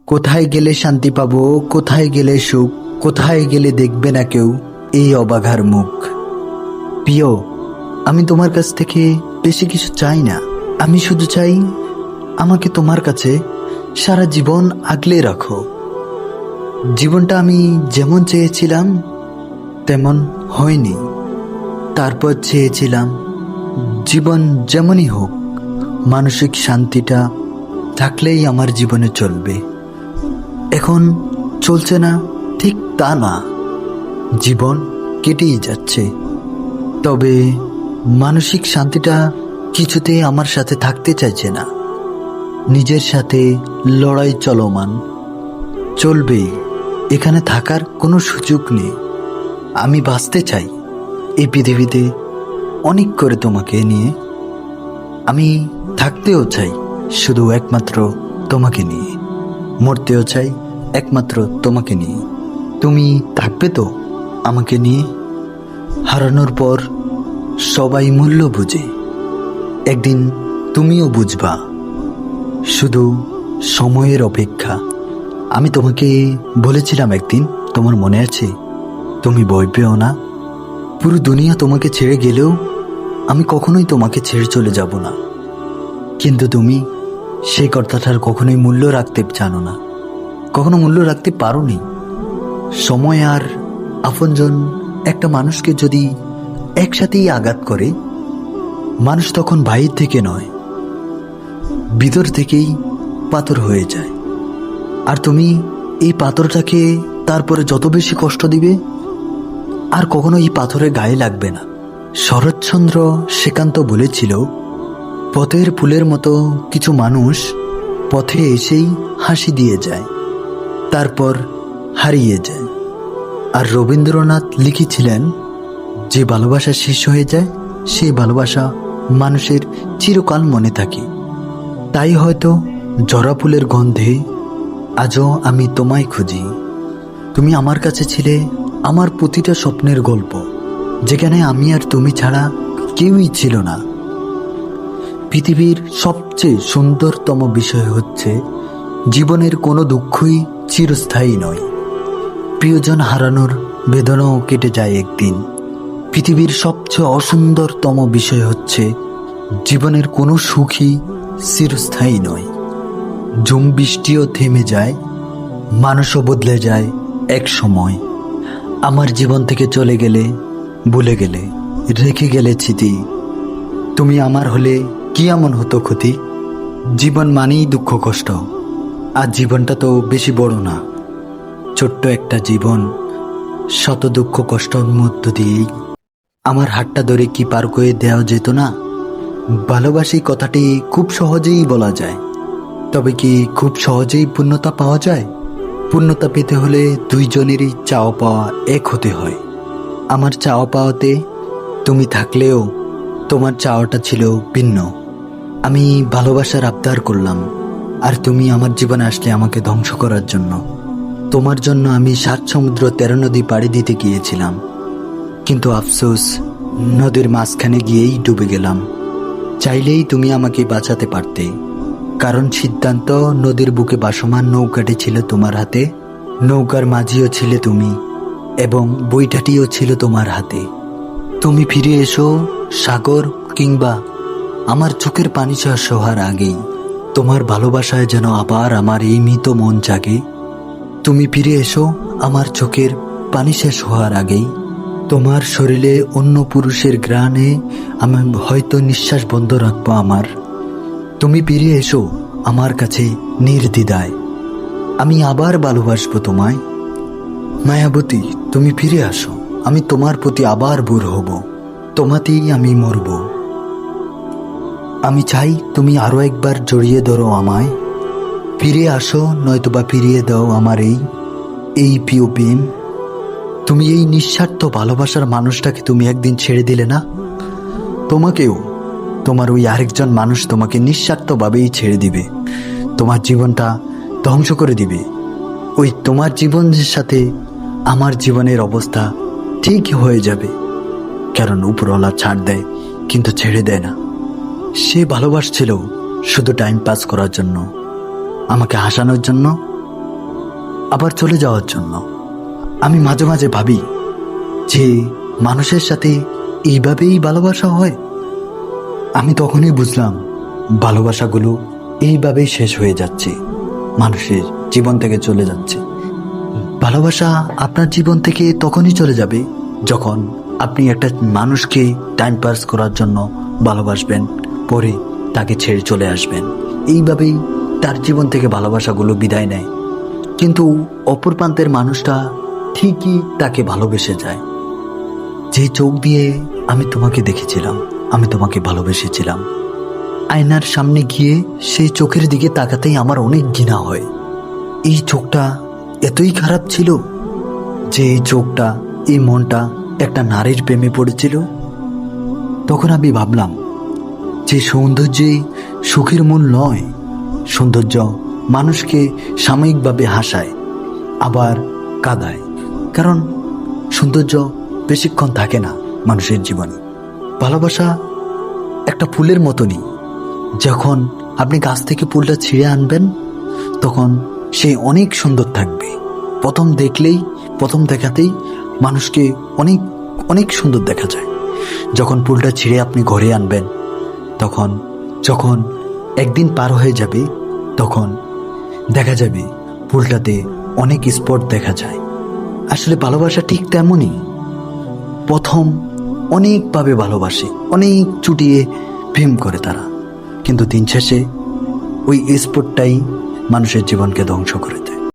কোথায় গেলে শান্তি পাবো, কোথায় গেলে সুখ, কোথায় গেলে দেখবে না কেউ এই অবাঘার মুখ। প্রিয়, আমি তোমার কাছ থেকে বেশি কিছু চাই না। আমি শুধু চাই আমাকে তোমার কাছে সারা জীবন আগলে রাখো। জীবনটা আমি যেমন চেয়েছিলাম তেমন হয়নি, তারপর চেয়েছিলাম জীবন যেমনই হোক, মানসিক শান্তিটা থাকলেই আমার জীবনে চলবে। এখন চলছে না ঠিক তা না, জীবন কেটেই যাচ্ছে, তবে মানসিক শান্তিটা কিছুতেই আমার সাথে থাকতে চাইছে না। নিজের সাথে লড়াই চলমান, চলবে, এখানে থাকার কোনো সুযোগ নেই। আমি বাঁচতে চাই এই পৃথিবীতে অনেক করে তোমাকে নিয়ে। আমি থাকতেও চাই শুধু একমাত্র তোমাকে নিয়ে, মরতেও চাই একমাত্র তোমাকে নিয়ে। তুমি থাকবে তো আমাকে নিয়ে? হারানোর পর সবাই মূল্য বুঝে, একদিন তুমিও বুঝবা, শুধু সময়ের অপেক্ষা। আমি তোমাকে বলেছিলাম একদিন, তোমার মনে আছে? তুমি ভয় পেও না, পুরো দুনিয়া তোমাকে ছেড়ে গেলেও আমি কখনোই তোমাকে ছেড়ে চলে যাব না। কিন্তু তুমি সেই কথাটার কখনোই মূল্য রাখতে জানো না, কখনো মূল্য রাখতে পারোনি। সময় আর আপনজন একটা মানুষকে যদি একসাথেই আঘাত করে, মানুষ তখন বাহির থেকে নয়, ভিতর থেকেই পাথর হয়ে যায়। আর তুমি এই পাথরটাকে তারপরে যত বেশি কষ্ট দিবে, আর কখনো এই পাথরের গায়ে লাগবে না। শরৎচন্দ্র শ্রীকান্ত বলেছিল, পথের ফুলের মতো কিছু মানুষ পথে এসেই হাসি দিয়ে যায়, তারপর হারিয়ে যায়। আর রবীন্দ্রনাথ লিখেছিলেন, যে ভালোবাসা শেষ হয়ে যায় সেই ভালোবাসা মানুষের চিরকাল মনে থাকে। তাই হয়তো জরা ফুলের গন্ধে আজও আমি তোমায় খুঁজি। তুমি আমার কাছে ছিলে আমার প্রতিটা স্বপ্নের গল্প, যেখানে আমি আর তুমি ছাড়া কেউই ছিল না। পৃথিবীর সবচেয়ে সুন্দরতম বিষয় হচ্ছে, জীবনের কোনো দুঃখই চিরস্থায়ী নয়। প্রিয়জন হারানোর বেদনাও কেটে যায় একদিন। পৃথিবীর সবচেয়ে অসুন্দরতম বিষয় হচ্ছে, জীবনের কোনো সুখই চিরস্থায়ী নয়। ঝুম বৃষ্টিও থেমে যায়, মানুষও বদলে যায় এক সময়। আমার জীবন থেকে চলে গেলে, ভুলে গেলে, রেখে গেলে স্মৃতি। তুমি আমার হলে কি এমন হতো ক্ষতি? জীবন মানেই দুঃখ কষ্ট, আর জীবনটা তো বেশি বড় না, ছোট্ট একটা জীবন। শত দুঃখ কষ্টর মধ্য দিয়েই আমার হাতটা ধরে কি পার করে দেওয়া যেত না? ভালোবাসি কথাটি খুব সহজেই বলা যায়, তবে কি খুব সহজেই পূর্ণতা পাওয়া যায়? পূর্ণতা পেতে হলে দুইজনেরই চাওয়া পাওয়া এক হতে হয়। আমার চাওয়া পাওয়াতে তুমি থাকলেও তোমার চাওয়াটা ছিল ভিন্ন। আমি ভালোবাসার আবদার করলাম, আর তুমি আমার জীবনে আসলে আমাকে ধ্বংস করার জন্য। তোমার জন্য আমি 7 সমুদ্র 13 নদী পাড়ি দিতে গিয়েছিলাম, কিন্তু আফসোস, নদীর মাঝখানে গিয়েই ডুবে গেলাম। চাইলেই তুমি আমাকে বাঁচাতে পারতে, কারণ সিদ্ধান্ত নদীর বুকে ভাসমান নৌকাটি ছিল তোমার হাতে, নৌকার মাঝিও ছিলে তুমি, এবং বইটাটিও ছিল তোমার হাতে। তুমি ফিরে এসো সাগর, কিংবা আমার চোখের পানি শেষ হওয়ার আগেই। তোমার ভালোবাসায় যেন আবার আমার এই মৃত মন জাগে। তুমি ফিরে এসো আমার চোখের পানি শেষ হওয়ার আগেই। তোমার শরীরে অন্য পুরুষের ঘ্রাণে আমি হয়তো নিঃশ্বাস বন্ধ রাখবো আমার। তুমি ফিরে এসো আমার কাছে নির্দ্বিধায়, আমি আবার ভালোবাসবো তোমায়। মায়াবতী, তুমি ফিরে আসো, আমি তোমার প্রতি আবার বুড় হব, তোমাতেই আমি মরব। আমি চাই তুমি আরো একবার জড়িয়ে ধরো আমায়। ফিরে আসো, নয়তোবা ফিরিয়ে দাও আমার এই প্রিয় প্রেম। তুমি এই নিঃস্বার্থ ভালোবাসার মানুষটাকে তুমি একদিন ছেড়ে দিলে না? তোমাকেও তোমার ওই আরেকজন মানুষ তোমাকে নিঃস্বার্থভাবেই ছেড়ে দিবে, তোমার জীবনটা ধ্বংস করে দিবে। ওই তোমার জীবনের সাথে আমার জীবনের অবস্থা ঠিকই হয়ে যাবে, কারণ উপরওয়ালা ছাড় দেয় কিন্তু ছেড়ে দেয় না। সে ভালোবাসছিল শুধু টাইম পাস করার জন্য, আমাকে হাসানোর জন্য, আবার চলে যাওয়ার জন্য। আমি মাঝে মাঝে ভাবি যে মানুষের সাথে এইভাবেই ভালোবাসা হয়। আমি তখনই বুঝলাম ভালোবাসাগুলো এইভাবেই শেষ হয়ে যাচ্ছে, মানুষের জীবন থেকে চলে যাচ্ছে। ভালোবাসা আপনার জীবন থেকে তখনই চলে যাবে যখন আপনি একটা মানুষকে টাইম পাস করার জন্য ভালোবাসবেন, পরে তাকে ছেড়ে চলে আসবেন। এইভাবেই তার জীবন থেকে ভালোবাসাগুলো বিদায় নেয়। কিন্তু অপর প্রান্তের মানুষটা ঠিকই তাকে ভালোবেসে যায়। যে চোখ দিয়ে আমি তোমাকে দেখেছিলাম, আমি তোমাকে ভালোবেসেছিলাম, আয়নার সামনে গিয়ে সেই চোখের দিকে তাকাতেই আমার অনেক ঘৃণা হয়। এই চোখটা এতই খারাপ ছিল যে এই চোখটা, এই মনটা একটা নারীর প্রেমে পড়েছিল। তখন আমি ভাবলাম যে সৌন্দর্যই সুখের মূল নয়। সৌন্দর্য মানুষকে সাময়িকভাবে হাসায় আবার কাঁদায়, কারণ সৌন্দর্য বেশিক্ষণ থাকে না মানুষের জীবনে। ভালোবাসা একটা ফুলের মতনই, যখন আপনি গাছ থেকে ফুলটা ছিঁড়ে আনবেন তখন সে অনেক সুন্দর থাকবে। প্রথম দেখাতেই মানুষকে অনেক অনেক সুন্দর দেখা যায়। যখন ফুলটা ছিঁড়ে আপনি ঘরে আনবেন যখন একদিন পার হয়ে যাবে তখন দেখা যাবে ফুলটাতে অনেক স্পট দেখা যায়। আসলে ভালোবাসা ঠিক তেমনই, প্রথম অনেকভাবে ভালোবাসে, অনেক চুটিয়ে প্রেম করে তারা, কিন্তু দিন শেষে ওই স্পটটাই মানুষের জীবনকে ধ্বংস করে দেয়।